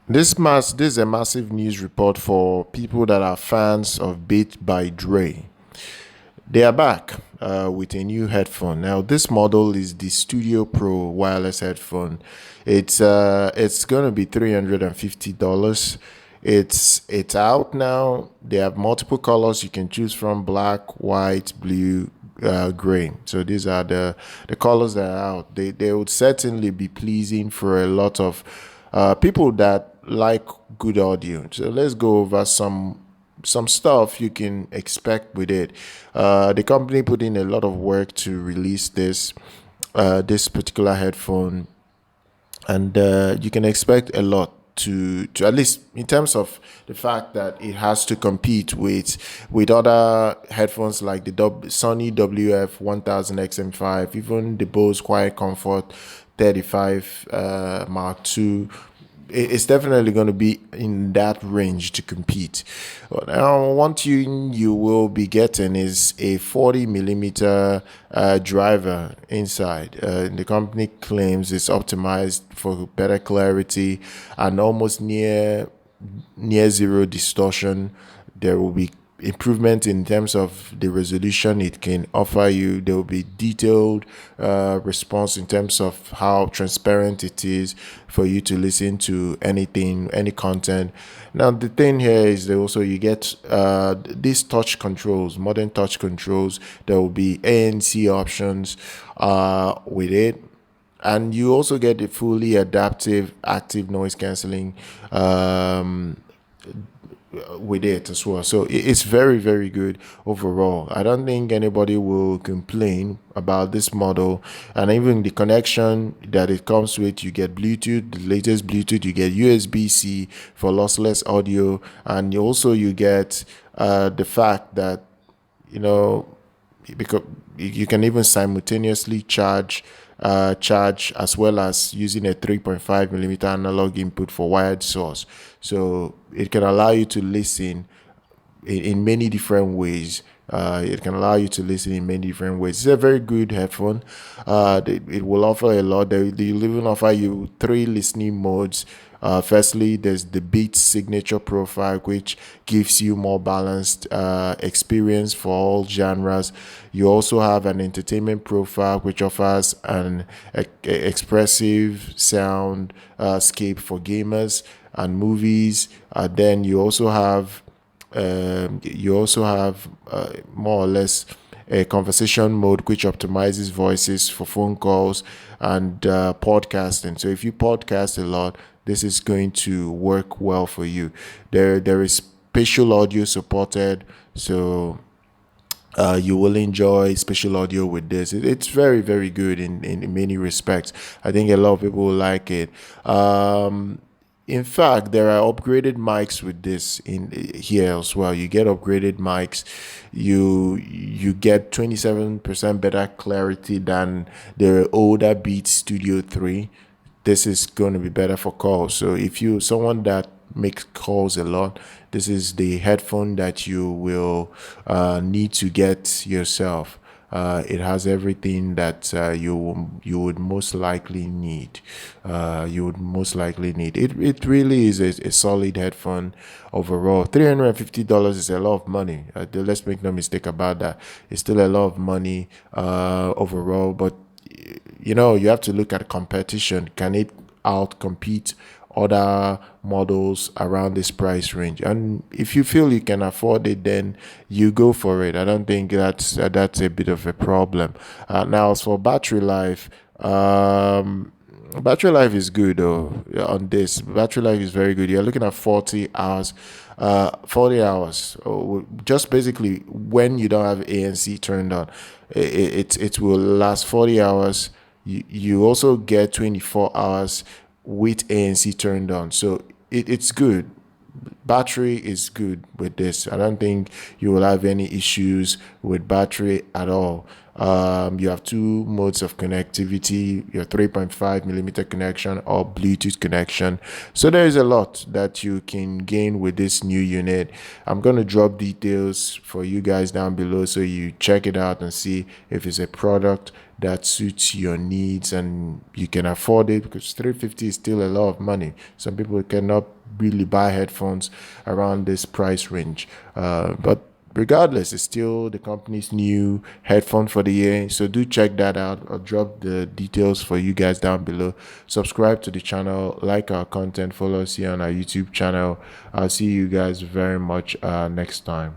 This is a massive news report for people that are fans of Beat by Dre. They are back with a new headphone. Now, this model is the Studio Pro wireless headphone. It's gonna be $350. It's out now. They have multiple colors you can choose from: black, white, blue, gray. So these are the colors that are out. They would certainly be pleasing for a lot of people that like good audio. So let's go over some stuff you can expect with it. The company put in a lot of work to release this particular headphone, and you can expect a lot to at least in terms of the fact that it has to compete with other headphones like the Sony WF-1000 XM5, even the Bose Quiet Comfort 35 Mark II. It's definitely going to be in that range to compete. Now, one thing you will be getting is a 40 millimeter driver inside. The company claims it's optimized for better clarity and almost near zero distortion. There will be improvement in terms of the resolution it can offer you. There will be detailed response in terms of how transparent it is for you to listen to anything, any content. Now the thing here is that also you get these touch controls, modern touch controls. There will be ANC options with it, and you also get the fully adaptive active noise cancelling with it as well. So it's very, very good overall. I don't think anybody will complain about this model. And even the connection that it comes with, you get Bluetooth, the latest Bluetooth, you get USB-C for lossless audio, and you get the fact that, you know, because you can even simultaneously charge as well as using a 3.5 millimeter analog input for wired source. So it can allow you to listen in many different ways. It can allow you to listen in many different ways. It's a very good headphone. It will offer a lot. They even offer you 3 listening modes. Firstly, there's the Beat signature profile, which gives you more balanced experience for all genres. You also have an entertainment profile, which offers an expressive sound scape for gamers and movies. Then you also have more or less a conversation mode which optimizes voices for phone calls and podcasting. So if you podcast a lot, this is going to work well for you. There is spatial audio supported, so you will enjoy spatial audio with this. It's very, very good in many respects. I think a lot of people will like it. In fact, there are upgraded mics with this in here as well. You get upgraded mics. You get 27% better clarity than the older Beats Studio 3. This is going to be better for calls. So if you someone that makes calls a lot, this is the headphone that you will need to get yourself. It has everything that you would most likely need. It really is a solid headphone overall. $350 is a lot of money. Let's make no mistake about that. It's still a lot of money overall, but you have to look at competition. Can it outcompete other models around this price range? And if you feel you can afford it, then you go for it. I don't think that's a bit of a problem. Now, as for battery life, battery life is good though. On this, battery life is very good. You're looking at 40 hours. 40 hours, just basically when you don't have ANC turned on, it will last 40 hours. You also get 24 hours with ANC turned on, so it's good. Battery is good with this. I don't think you will have any issues with battery at all. You have two modes of connectivity, your 3.5mm connection or Bluetooth connection. So there is a lot that you can gain with this new unit. I'm going to drop details for you guys down below so you check it out and see if it's a product that suits your needs and you can afford it, because 350 is still a lot of money. Some people cannot really buy headphones around this price range, but regardless, it's still the company's new headphone for the year. So do check that out. I'll drop the details for you guys down below. Subscribe to the channel, like our content, follow us here on our YouTube channel. I'll see you guys very much next time.